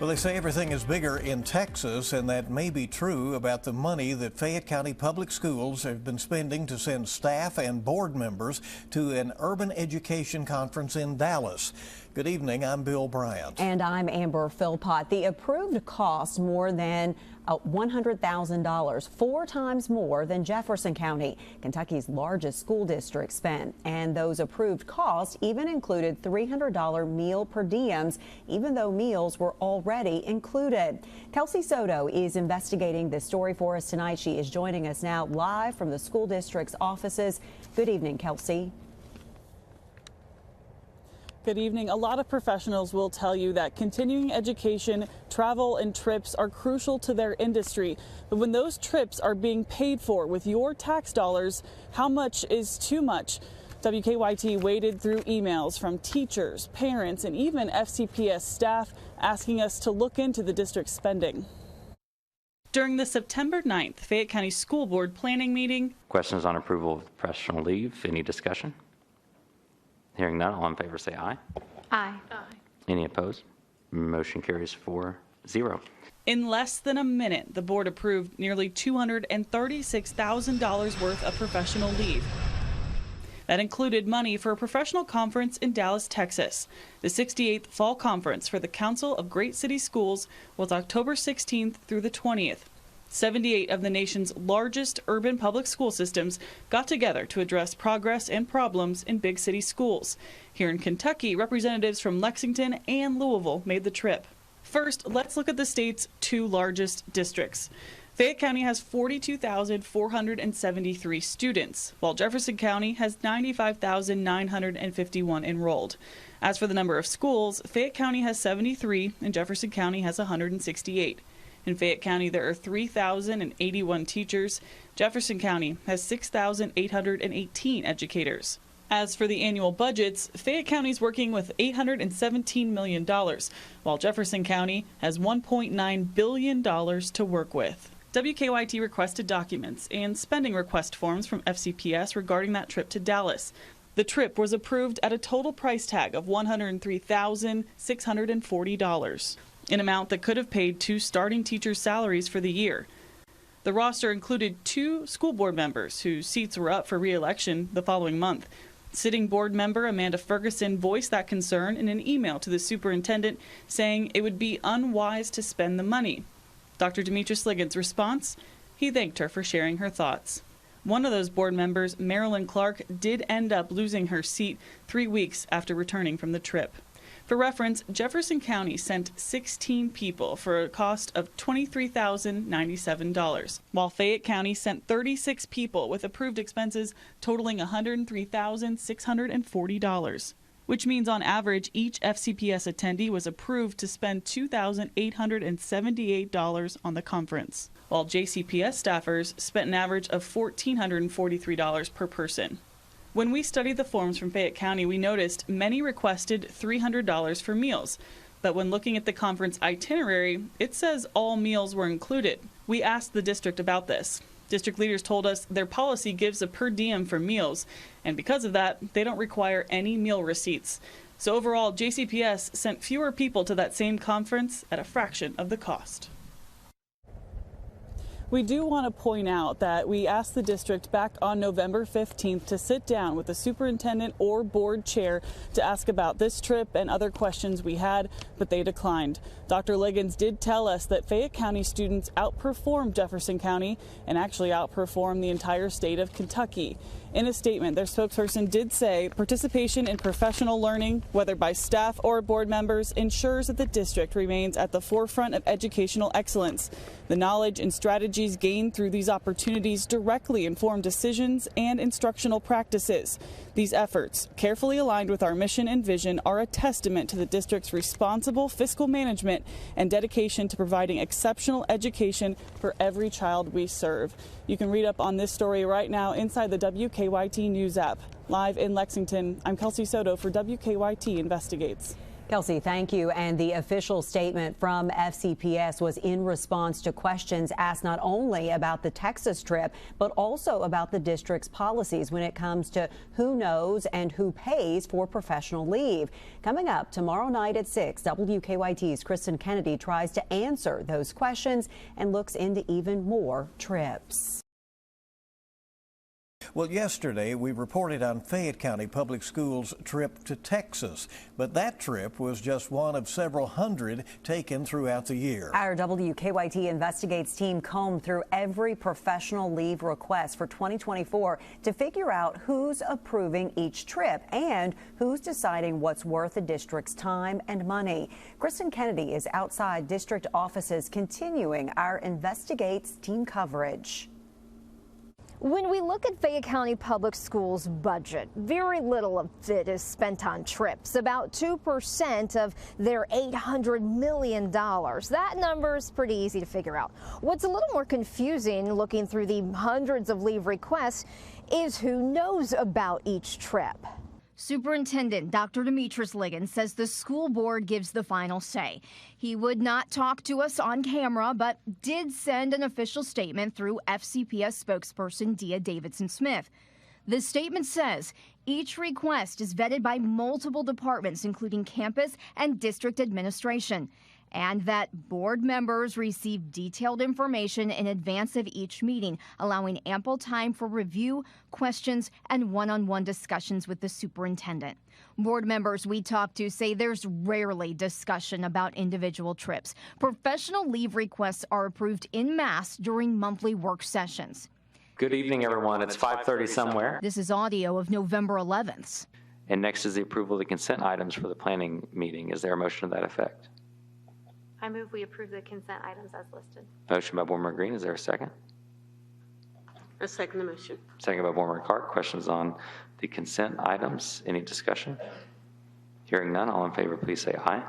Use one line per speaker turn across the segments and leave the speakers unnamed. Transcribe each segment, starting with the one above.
Well, they say everything is bigger in Texas, and that may be true about the money that Fayette County Public Schools have been spending to send staff and board members to an urban education conference in Dallas. Good evening, I'm Bill Bryant.
And I'm Amber Philpott. The approved cost more than $100,000, 4 times more than Jefferson County, Kentucky's largest school district, spent. And those approved costs even included $300 meal per diems, even though meals were already included. Kelsey Soto is investigating this story for us tonight. She is joining us now live from the school district's offices. Good evening, Kelsey.
Good evening. A lot of professionals will tell you that continuing education, travel, and trips are crucial to their industry. But when those trips are being paid for with your tax dollars, how much is too much? WKYT waded through emails from teachers, parents, and even FCPS staff asking us to look into the district's spending. During the September 9th Fayette County School Board planning meeting.
Questions on approval of professional leave? Any discussion? Hearing none, all in favor say aye.
Aye.
Any opposed? Motion carries 4-0.
In less than a minute, the board approved nearly $236,000 worth of professional leave. That included money for a professional conference in Dallas, Texas. The 68th Fall Conference for the Council of Great City Schools was October 16th through the 20th. 78 of the nation's largest urban public school systems got together to address progress and problems in big city schools. Here in Kentucky, representatives from Lexington and Louisville made the trip. First, let's look at the state's 2 largest districts. Fayette County has 42,473 students, while Jefferson County has 95,951 enrolled. As for the number of schools, Fayette County has 73 and Jefferson County has 168. In Fayette County, there are 3,081 teachers. Jefferson County has 6,818 educators. As for the annual budgets, Fayette County is working with $817 million, while Jefferson County has $1.9 billion to work with. WKYT requested documents and spending request forms from FCPS regarding that trip to Dallas. The trip was approved at a total price tag of $103,640. An amount that could have paid 2 starting teachers' salaries for the year. The roster included 2 school board members whose seats were up for re-election the following month. Sitting board member Amanda Ferguson voiced that concern in an email to the superintendent, saying it would be unwise to spend the money. Dr. Demetrius Liggins' response? He thanked her for sharing her thoughts. One of those board members, Marilyn Clark, did end up losing her seat 3 weeks after returning from the trip. For reference, Jefferson County sent 16 people for a cost of $23,097, while Fayette County sent 36 people with approved expenses totaling $103,640, which means on average each FCPS attendee was approved to spend $2,878 on the conference, while JCPS staffers spent an average of $1,443 per person. When we studied the forms from Fayette County, we noticed many requested $300 for meals. But when looking at the conference itinerary, it says all meals were included. We asked the district about this. District leaders told us their policy gives a per diem for meals, and because of that, they don't require any meal receipts. So overall, JCPS sent fewer people to that same conference at a fraction of the cost. We do want to point out that we asked the district back on November 15th to sit down with the superintendent or board chair to ask about this trip and other questions we had, but they declined. Dr. Liggins did tell us that Fayette County students outperformed Jefferson County and actually outperformed the entire state of Kentucky. In a statement, their spokesperson did say participation in professional learning, whether by staff or board members, ensures that the district remains at the forefront of educational excellence. The knowledge and strategies gained through these opportunities directly inform decisions and instructional practices. These efforts, carefully aligned with our mission and vision, are a testament to the district's responsible fiscal management and dedication to providing exceptional education for every child we serve. You can read up on this story right now inside the WKYT News app. Live in Lexington, I'm Kelsey Soto for WKYT Investigates.
Kelsey, thank you. And the official statement from FCPS was in response to questions asked not only about the Texas trip, but also about the district's policies when it comes to who knows and who pays for professional leave. Coming up tomorrow night at 6, WKYT's Kristen Kennedy tries to answer those questions and looks into even more trips.
Well, yesterday we reported on Fayette County Public Schools' trip to Texas, but that trip was just one of several hundred taken throughout the year.
Our WKYT Investigates team combed through every professional leave request for 2024 to figure out who's approving each trip and who's deciding what's worth the district's time and money. Kristen Kennedy is outside district offices continuing our Investigates team coverage.
When we look at Fayette County Public Schools' budget, very little of it is spent on trips, about 2% of their $800 million. That number is pretty easy to figure out. What's a little more confusing looking through the hundreds of leave requests is who knows about each trip. Superintendent Dr. Demetrius Liggins says the school board gives the final say. He would not talk to us on camera, but did send an official statement through FCPS spokesperson Dia Davidson-Smith. The statement says each request is vetted by multiple departments, including campus and district administration, and that board members receive detailed information in advance of each meeting, allowing ample time for review, questions, and one-on-one discussions with the superintendent. Board members we talked to say there's rarely discussion about individual trips. Professional leave requests are approved en masse during monthly work sessions.
Good evening, everyone. It's 5:30 somewhere.
This is audio of November 11th.
And next is the approval of the consent items for the planning meeting. Is there a motion to that effect?
I move we approve the consent items as listed.
Motion by Board Member Green. Is there a second?
I second the motion.
Second by Board Member Clark. Questions on the consent items? Any discussion? Hearing none, all in favor, please say aye.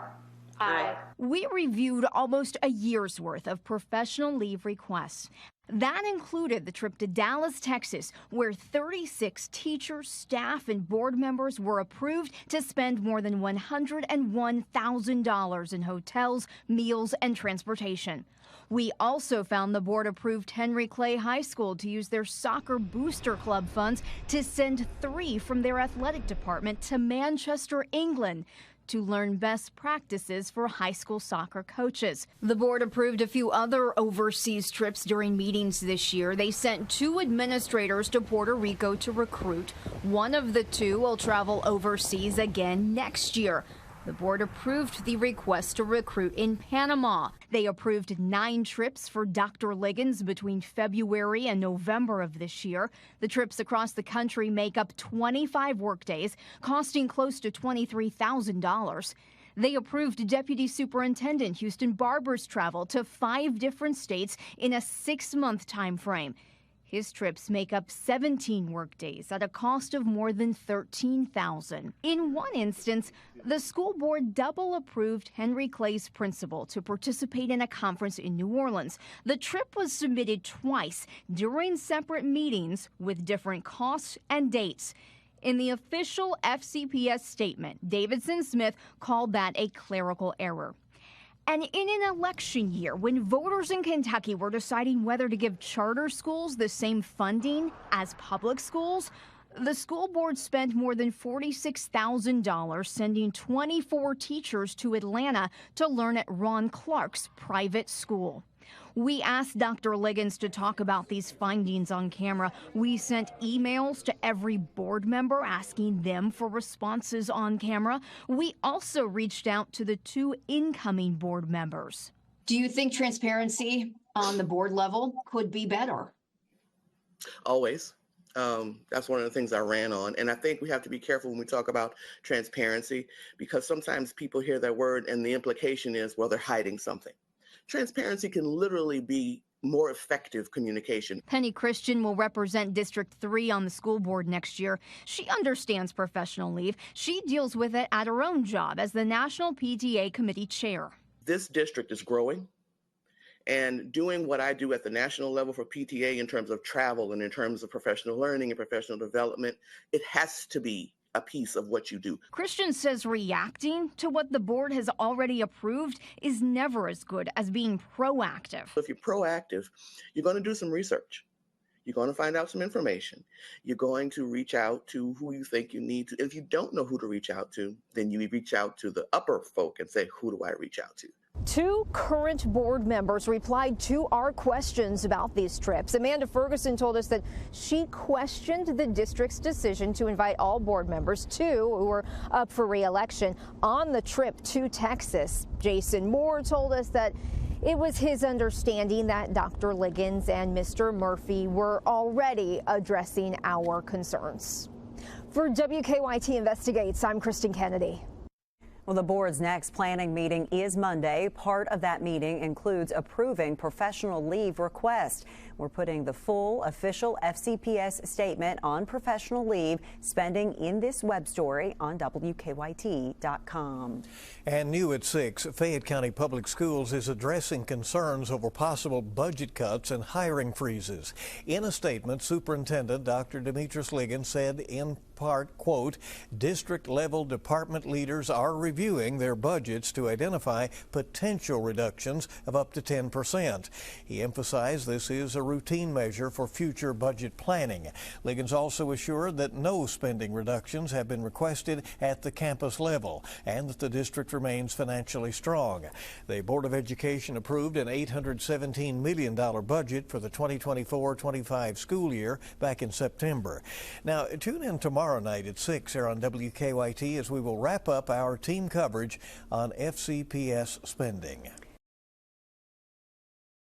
Aye.
We reviewed almost a year's worth of professional leave requests. That included the trip to Dallas, Texas, where 36 teachers, staff, and board members were approved to spend more than $101,000 in hotels, meals, and transportation. We also found the board approved Henry Clay High School to use their soccer booster club funds to send 3 from their athletic department to Manchester, England, to learn best practices for high school soccer coaches. The board approved a few other overseas trips during meetings this year. They sent 2 administrators to Puerto Rico to recruit. One of the 2 will travel overseas again next year. The board approved the request to recruit in Panama. They approved 9 trips for Dr. Liggins between February and November of this year. The trips across the country make up 25 workdays, costing close to $23,000. They approved Deputy Superintendent Houston Barber's travel to 5 different states in a 6-month time frame. His trips make up 17 workdays at a cost of more than $13,000. In one instance, the school board double approved Henry Clay's principal to participate in a conference in New Orleans. The trip was submitted twice during separate meetings with different costs and dates. In the official FCPS statement, Davidson-Smith called that a clerical error. And in an election year, when voters in Kentucky were deciding whether to give charter schools the same funding as public schools, the school board spent more than $46,000 sending 24 teachers to Atlanta to learn at Ron Clark's private school. We asked Dr. Liggins to talk about these findings on camera. We sent emails to every board member asking them for responses on camera. We also reached out to the 2 incoming board members.
Do you think transparency on the board level could be better?
Always. That's one of the things I ran on. And I think we have to be careful when we talk about transparency, because sometimes people hear that word and the implication is, well, they're hiding something. Transparency can literally be more effective communication.
Penny Christian will represent District 3 on the school board next year. She understands professional leave. She deals with it at her own job as the National PTA Committee Chair.
This district is growing, and doing what I do at the national level for PTA in terms of travel and in terms of professional learning and professional development, it has to be a piece of what you do.
Christian says reacting to what the board has already approved is never as good as being proactive.
If you're proactive, you're going to do some research. You're going to find out some information. You're going to reach out to who you think you need to. If you don't know who to reach out to, then you reach out to the upper folk and say, who do I reach out to?
2 current board members replied to our questions about these trips. Amanda Ferguson told us that she questioned the district's decision to invite all board members, 2 who were up for re-election, on the trip to Texas. Jason Moore told us that it was his understanding that Dr. Liggins and Mr. Murphy were already addressing our concerns. For WKYT Investigates, I'm Kristen Kennedy.
Well, the board's next planning meeting is Monday. Part of that meeting includes approving professional leave requests. We're putting the full official FCPS statement on professional leave spending in this web story on WKYT.com.
And new at 6, Fayette County Public Schools is addressing concerns over possible budget cuts and hiring freezes. In a statement, Superintendent Dr. Demetrius Liggins said in part, quote, district-level department leaders are reviewing their budgets to identify potential reductions of up to 10%. He emphasized this is a routine measure for future budget planning. Liggins also assured that no spending reductions have been requested at the campus level and that the district remains financially strong. The Board of Education approved an $817 million budget for the 2024-25 school year back in September. Now, tune in tomorrow night at 6 here on WKYT as we will wrap up our team coverage on FCPS spending.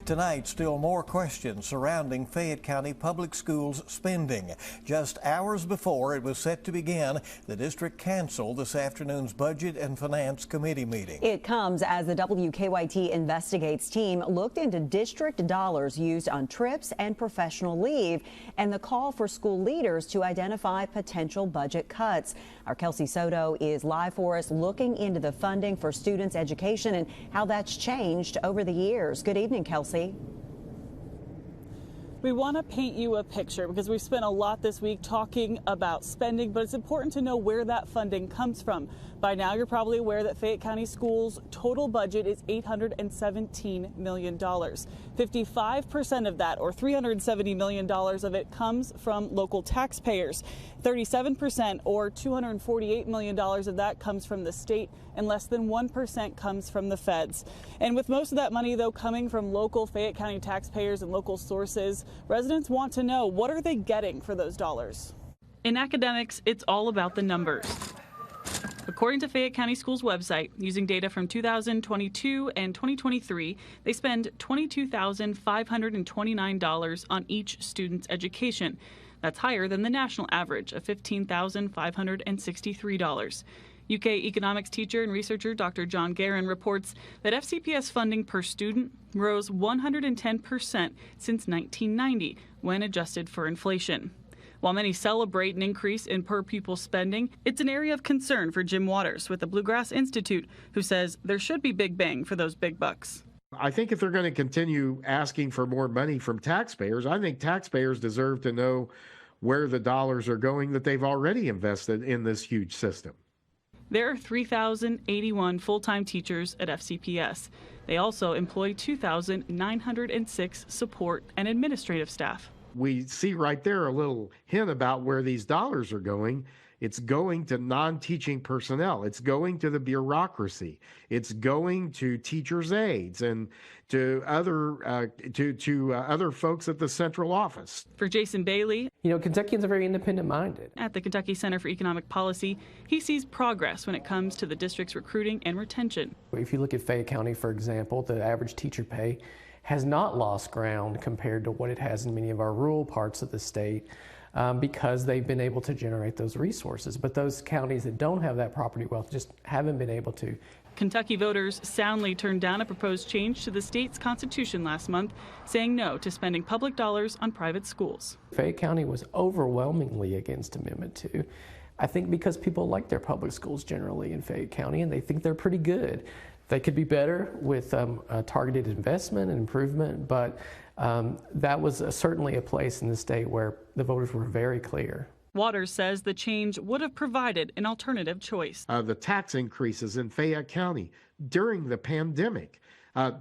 Tonight, still more questions surrounding Fayette County Public Schools spending. Just hours before it was set to begin, the district canceled this afternoon's Budget and Finance Committee meeting.
It comes as the WKYT Investigates team looked into district dollars used on trips and professional leave and the call for school leaders to identify potential budget cuts. Our Kelsey Soto is live for us looking into the funding for students' education and how that's changed over the years. Good evening, Kelsey.
We want to paint you a picture because we've spent a lot this week talking about spending, but it's important to know where that funding comes from. By now, you're probably aware that Fayette County Schools' total budget is $817 million. 55% of that, or $370 million of it, comes from local taxpayers. 37%, or $248 million of that, comes from the state, and less than 1% comes from the feds. And with most of that money, though, coming from local Fayette County taxpayers and local sources, residents want to know, what are they getting for those dollars? In academics, it's all about the numbers. According to Fayette County Schools' website, using data from 2022 and 2023, they spend $22,529 on each student's education. That's higher than the national average of $15,563. UK economics teacher and researcher Dr. John Guerin reports that FCPS funding per student rose 110% since 1990, when adjusted for inflation. While many celebrate an increase in per-pupil spending, it's an area of concern for Jim Waters with the Bluegrass Institute, who says there should be big bang for those big bucks.
I think if they're going to continue asking for more money from taxpayers, I think taxpayers deserve to know where the dollars are going that they've already invested in this huge system.
There are 3,081 full-time teachers at FCPS. They also employ 2,906 support and administrative staff.
We see right there a little hint about where these dollars are going. It's going to non-teaching personnel. It's going to the bureaucracy. It's going to teachers' aides and to other folks at the central office.
For Jason Bailey,
Kentuckians are very independent-minded.
At the Kentucky Center for Economic Policy, he sees progress when it comes to the district's recruiting and retention.
If you look at Fayette County, for example, the average teacher pay has not lost ground compared to what it has in many of our rural parts of the state because they've been able to generate those resources. But those counties that don't have that property wealth just haven't been able to.
Kentucky voters soundly turned down a proposed change to the state's constitution last month, saying no to spending public dollars on private schools.
Fayette County was overwhelmingly against Amendment 2. I think because people like their public schools generally in Fayette County and they think they're pretty good. They could be better with targeted investment and improvement, but that was certainly a place in the state where the voters were very clear
Waters says the change would have provided an alternative choice.
The tax increases in Fayette County during the pandemic,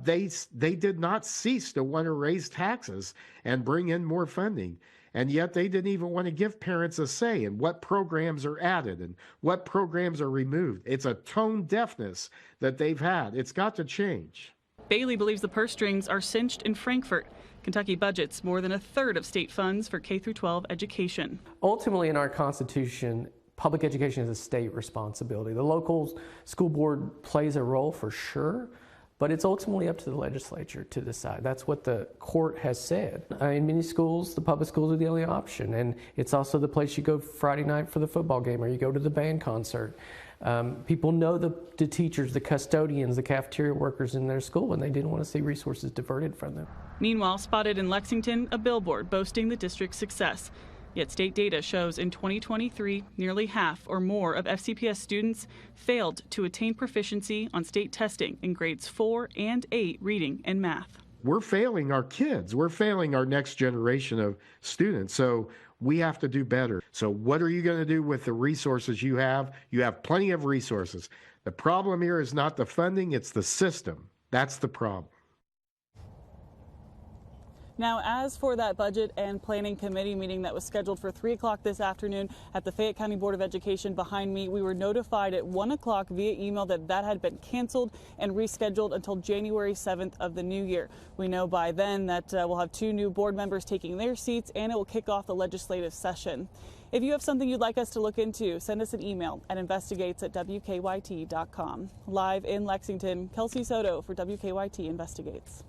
they did not cease to want to raise taxes and bring in more funding. And yet they didn't even want to give parents a say in what programs are added and what programs are removed. It's a tone deafness that they've had. It's got to change.
Bailey believes the purse strings are cinched in Frankfort. Kentucky budgets more than a third of state funds for K-12 education.
Ultimately, in our Constitution, public education is a state responsibility. The local school board plays a role for sure, but it's ultimately up to the legislature to decide. That's what the court has said. In many schools, the public schools are the only option, and it's also the place you go Friday night for the football game, or you go to the band concert. People know the teachers, the custodians, the cafeteria workers in their school, and they didn't want to see resources diverted from them.
Meanwhile, spotted in Lexington, a billboard boasting the district's success. Yet state data shows in 2023, nearly half or more of FCPS students failed to attain proficiency on state testing in grades 4 and 8 reading and math.
We're failing our kids. We're failing our next generation of students. So we have to do better. So what are you going to do with the resources you have? You have plenty of resources. The problem here is not the funding, it's the system. That's the problem.
Now, as for that Budget and Planning Committee meeting that was scheduled for 3 o'clock this afternoon at the Fayette County Board of Education behind me, we were notified at 1 o'clock via email that had been canceled and rescheduled until January 7th of the new year. We know by then that we'll have 2 new board members taking their seats, and it will kick off the legislative session. If you have something you'd like us to look into, send us an email at investigates@wkyt.com. Live in Lexington, Kelsey Soto for WKYT Investigates.